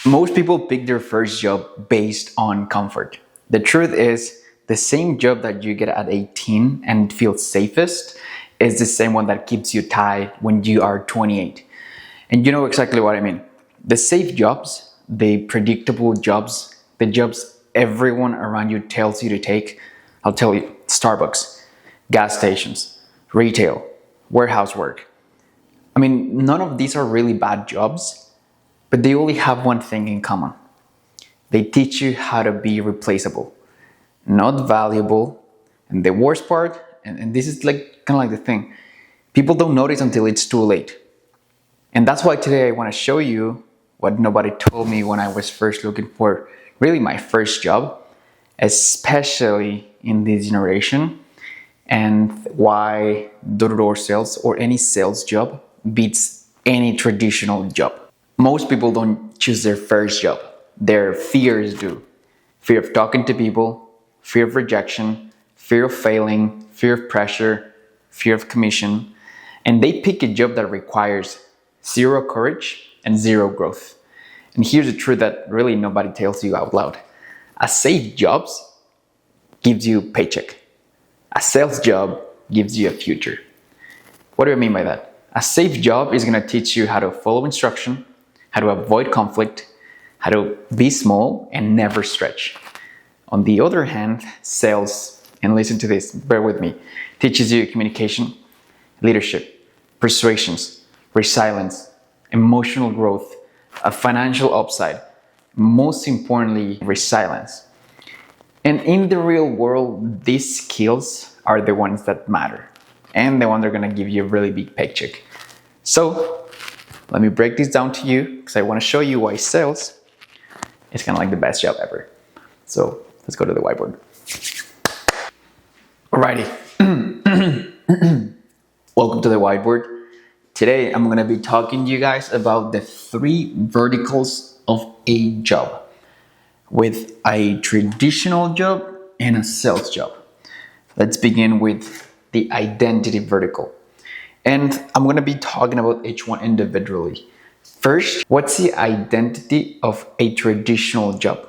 Most people pick their first job based on comfort. The truth is, the same job that you get at 18 and feels safest is the same one that keeps you tied when you are 28. And you know exactly what I mean. The safe jobs, the predictable jobs, the jobs everyone around you tells you to take, I'll tell you, Starbucks, gas stations, retail, warehouse work. I mean, none of these are really bad jobs, but they only have one thing in common. They teach you how to be replaceable, not valuable. And the worst part, and this is like kind of like the thing, people don't notice until it's too late. And that's why today I want to show you what nobody told me when I was first looking for really my first job, especially in this generation, and why door-to-door sales or any sales job beats any traditional job. Most people don't choose their first job. Their fears do. Fear of talking to people, fear of rejection, fear of failing, fear of pressure, fear of commission. And they pick a job that requires zero courage and zero growth. And here's the truth that really nobody tells you out loud. A safe job gives you a paycheck. A sales job gives you a future. What do I mean by that? A safe job is going to teach you how to follow instruction, how to avoid conflict, how to be small and never stretch. On the other hand, sales, and listen to this, bear with me, teaches you communication, leadership, persuasions, resilience, emotional growth, a financial upside, most importantly, resilience. And in the real world, these skills are the ones that matter and the ones that are going to give you a really big paycheck. So let me break this down to you because I want to show you why sales is kind of like the best job ever. So let's go to the whiteboard. Alrighty. Welcome to the whiteboard. Today I'm going to be talking to you guys about the 3 verticals of a job, with a traditional job and a sales job. Let's begin with the identity vertical. And I'm going to be talking about each one individually. First, what's the identity of a traditional job?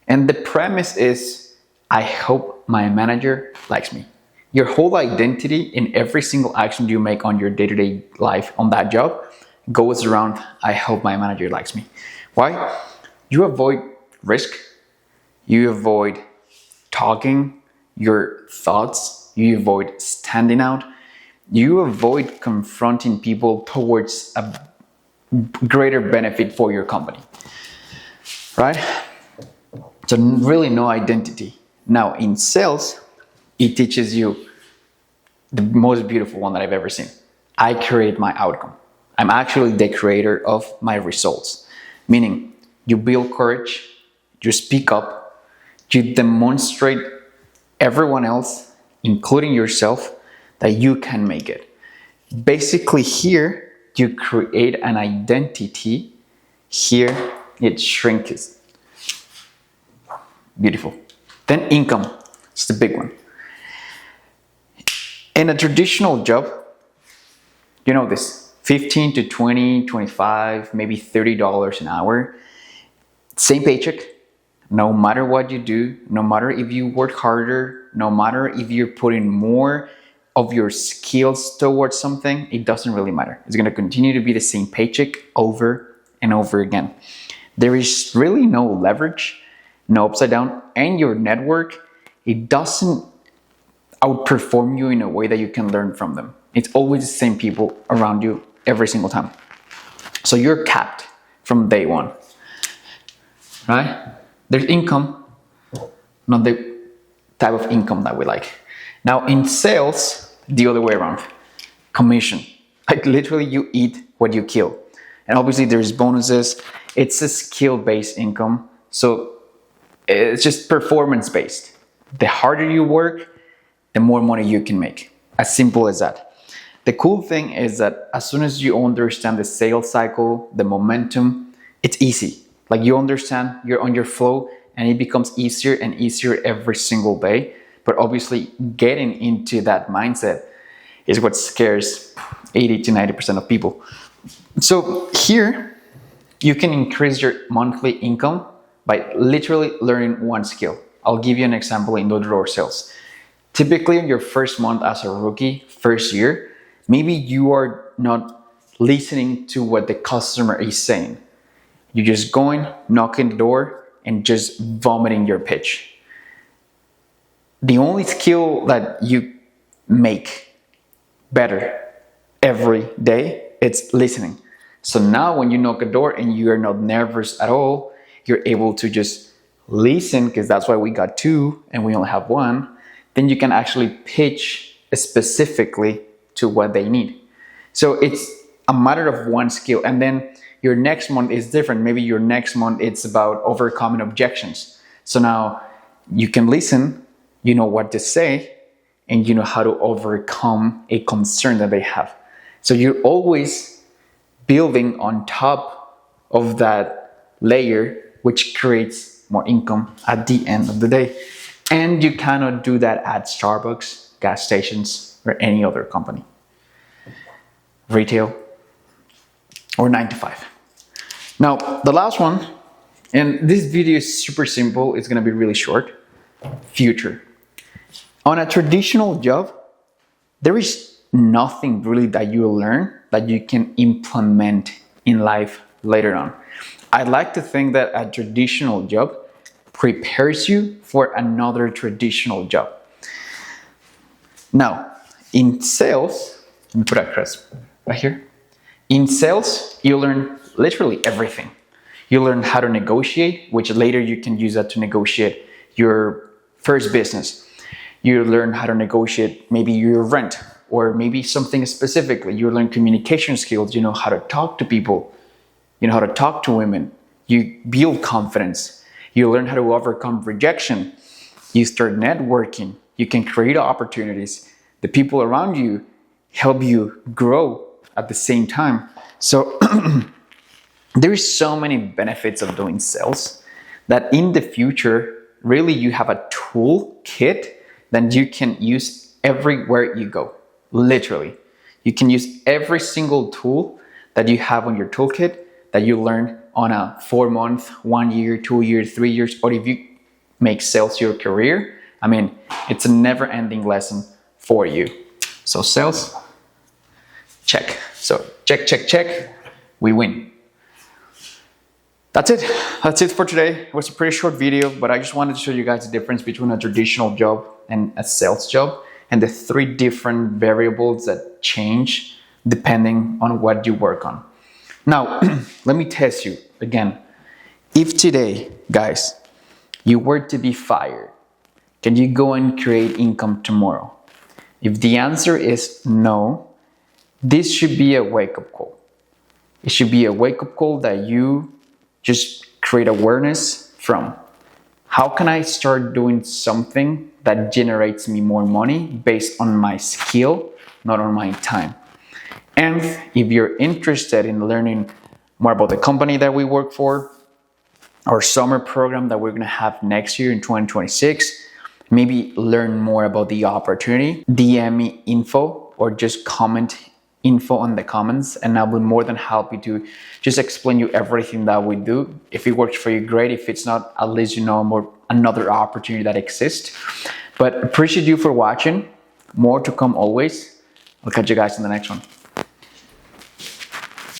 And the premise is, I hope my manager likes me. Your whole identity in every single action you make on your day-to-day life on that job goes around, I hope my manager likes me. Why? You avoid risk. You avoid talking your thoughts. You avoid standing out. You avoid confronting people towards a greater benefit for your company, right? So really no identity. Now in sales, it teaches you the most beautiful one that I've ever seen. I create my outcome. I'm actually the creator of my results. Meaning you build courage, you speak up, you demonstrate everyone else, including yourself, that you can make it. Basically here, you create an identity. Here, it shrinks. Beautiful. Then income. It's the big one. In a traditional job, you know this, 15 to 20, 25, maybe $30 an hour. Same paycheck. No matter what you do, no matter if you work harder, no matter if you're putting more of your skills towards something, it doesn't really matter. It's going to continue to be the same paycheck over and over again. There is really no leverage, no upside down, and your network, it doesn't outperform you in a way that you can learn from them. It's always the same people around you every single time. So you're capped from day one, right? There's income, not the type of income that we like. Now in sales, the other way around, commission. Like literally you eat what you kill. And obviously there's bonuses. It's a skill-based income. So it's just performance-based. The harder you work, the more money you can make. As simple as that. The cool thing is that as soon as you understand the sales cycle, the momentum, it's easy. Like you understand, you're on your flow, and it becomes easier and easier every single day. But obviously getting into that mindset is what scares 80 to 90% of people. So here, You can increase your monthly income by literally learning one skill. I'll give you an example in door-to-door sales. Typically, in your first month as a rookie, first year, maybe you are not listening to what the customer is saying. You're just going, knocking the door, and just vomiting your pitch. The only skill that you make better every day, it's listening. So now when you knock a door and you are not nervous at all, you're able to just listen, because that's why we got two and we only have one. Then you can actually pitch specifically to what they need. So it's a matter of one skill. And then your next month is different. Maybe your next month it's about overcoming objections. So now you can listen, you know what to say, and you know how to overcome a concern that they have. So you're always building on top of that layer, which creates more income at the end of the day. And you cannot do that at Starbucks, gas stations, or any other company. Retail or 9 to 5. Now, the last one, and this video is super simple, it's gonna be really short. Future. On a traditional job, there is nothing really that you learn that you can implement in life later on. I like to think that a traditional job prepares you for another traditional job. Now, in sales, let me put a cross right here. In sales, you learn literally everything. You learn how to negotiate, which later you can use that to negotiate your first business. You learn how to negotiate maybe your rent, or maybe something specifically. You learn communication skills. You know how to talk to people. You know how to talk to women. You build confidence. You learn how to overcome rejection. You start networking. You can create opportunities. The people around you help you grow at the same time. So there is so many benefits of doing sales that in the future, really you have a toolkit that you can use everywhere you go. Literally. You can use every single tool that you have on your toolkit that you learn on a 4-month, 1 year, 2 years, 3 years, or if you make sales your career, I mean, it's a never-ending lesson for you. So sales, check. So check, check, check, we win. That's it. That's it for today. It was a pretty short video, but I just wanted to show you guys the difference between a traditional job and a sales job, and the 3 different variables that change depending on what you work on. Now, let me test you again. If today, guys, you were to be fired, can you go and create income tomorrow? If the answer is no, this should be a wake-up call. It should be a wake-up call that you just create awareness from. How can I start doing something that generates me more money based on my skill, not on my time? And if you're interested in learning more about the company that we work for, our summer program that we're gonna have next year in 2026, maybe learn more about the opportunity, DM me info or just comment info on the comments, and I'll be more than happy to just explain you everything that we do. If it works for you, great. If it's not, at least you know more another opportunity that exists. But appreciate you for watching. More to come always. I'll catch you guys in the next one.